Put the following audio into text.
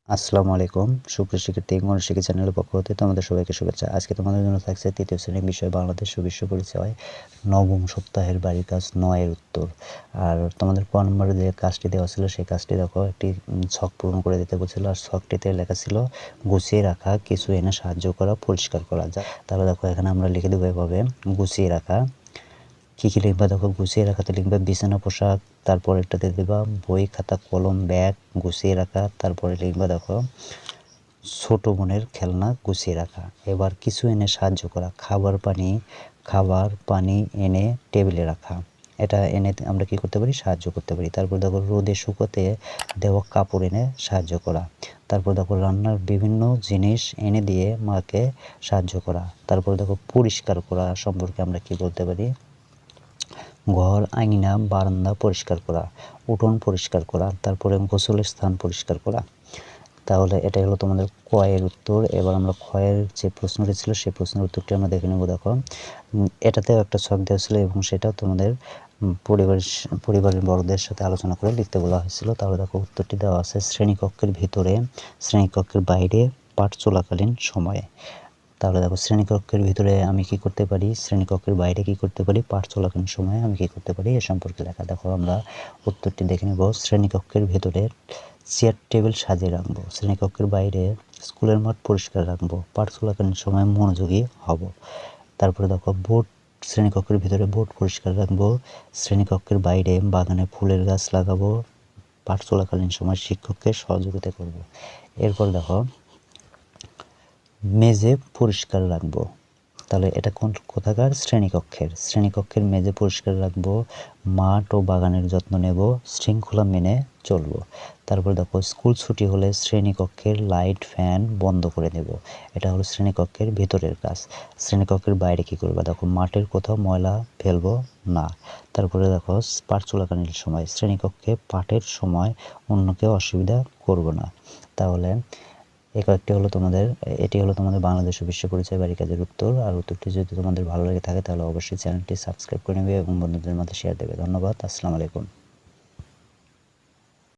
আসসালামু আলাইকুম সুপ্রিয় শিক্ষার্থী গণশিক্ষা চ্যানেলের পক্ষ হতে তোমাদের সবাইকে শুভেচ্ছা। আজকে তোমাদের জন্য থাকছে তৃতীয় শ্রেণীর বিষয় বাংলাদেশ ও বিশ্ব পরিচয় নবম সপ্তাহের বাড়ির কাজ ৯ এর উত্তর। আর তোমাদের ক নম্বরে যে কাজটি দেওয়া ছিল সেই কাজটি দেখো একটি ছক পূরণ করে দিতে বলছিল, আর ছকটিতে লেখা ছিল গুছিয়ে রাখা, কিছু এনে সাহায্য করা, পরিষ্কার করা। তাহলে দেখো এখানে আমরা লিখে দেবো এভাবে গুছিয়ে রাখা। কী কী লিখবা দেখো, গুছিয়ে রাখাতে লিখবা বিছানা, পোশাক, তারপর এটাতে দেবা বই, খাতা, কলম, ব্যাগ গুছিয়ে রাখা। তারপরে লিখবা দেখো ছোট বোনের খেলনা গুছিয়ে রাখা। এবার কিছু এনে সাহায্য করা, খাবার পানি এনে টেবিলে রাখা। এটা এনে আমরা কি করতে পারি, সাহায্য করতে পারি। তারপর দেখো রোদে শুকোতে দেওয়া কাপড় এনে সাহায্য করা। তারপর দেখো রান্নার বিভিন্ন জিনিস এনে দিয়ে মাকে সাহায্য করা। তারপর দেখো পরিষ্কার করা সম্পর্কে আমরা কি বলতে পারি, ঘর, আঙিনা, বারান্দা পরিষ্কার করা, উঠোন পরিষ্কার করা, তারপরে গোসলের স্থান পরিষ্কার করা। তাহলে এটাই হলো তোমাদের ক এর উত্তর। এবার আমরা খ এর যে প্রশ্নটি ছিল সেই প্রশ্নের উত্তরটি আমরা দেখে নেব। দেখো এটাতেও একটা ছক দেওয়া ছিল এবং সেটাও তোমাদের পরিবারের বড়দের সাথে আলোচনা করে লিখতে বলা হয়েছিল। তাহলে দেখো উত্তরটি দেওয়া আছে শ্রেণীকক্ষের ভিতরে, শ্রেণীকক্ষের বাইরে, পাঠ চলাকালীন সময়ে। তাহলে দেখো শ্রেণীকক্ষের ভিতরে আমি কি করতে পারি, শ্রেণীকক্ষের বাইরে কি করতে পারি, পাঠ চলাকালীন সময়ে আমি কি করতে পারি এ সম্পর্কে লেখা। দেখো আমরা উত্তরটি দেখে নেব। শ্রেণীকক্ষের ভিতরে চেয়ার টেবিল সাজিয়ে রাখবো, শ্রেণীকক্ষের বাইরে স্কুলের মাঠ পরিষ্কার রাখবো, পাঠ চলাকালীন সময় মনোযোগী হব। তারপরে দেখো বোর্ড, শ্রেণীকক্ষের ভিতরে বোর্ড পরিষ্কার রাখবো, শ্রেণীকক্ষের বাইরে বাগানে ফুলের গাছ লাগাবো, পাঠ চলাকালীন সময় শিক্ষককে সহযোগিতা করব। এরপর দেখো মেঝে পরিষ্কার রাখবো। তাহলে এটা কোথাকার, শ্রেণীকক্ষের মেঝে পরিষ্কার রাখবো, মাঠ ও বাগানের যত্ন নেব, শৃঙ্খলা মেনে চলবো। তারপর দেখো স্কুল ছুটি হলে শ্রেণীকক্ষের লাইট ফ্যান বন্ধ করে দেব। এটা হলো শ্রেণীকক্ষের ভেতরের কাজ। শ্রেণীকক্ষের বাইরে কি করবা, দেখো মাঠের কোথাও ময়লা ফেলবো না। তারপরে দেখো পাঠ চলাকালীন সময় শ্রেণীকক্ষে পাঠের সময় অন্যকে অসুবিধা করব না। তাহলে এটি হলো তোমাদের বাংলাদেশ ও বিশ্ব পরিচয় বাড়ির কাজের উত্তর। আর উত্তরটি যদি তোমাদের ভালো লেগে থাকে তাহলে অবশ্যই চ্যানেলটি সাবস্ক্রাইব করে নেবে এবং বন্ধুদের মধ্যে শেয়ার দেবে। ধন্যবাদ। আসসালামু আলাইকুম।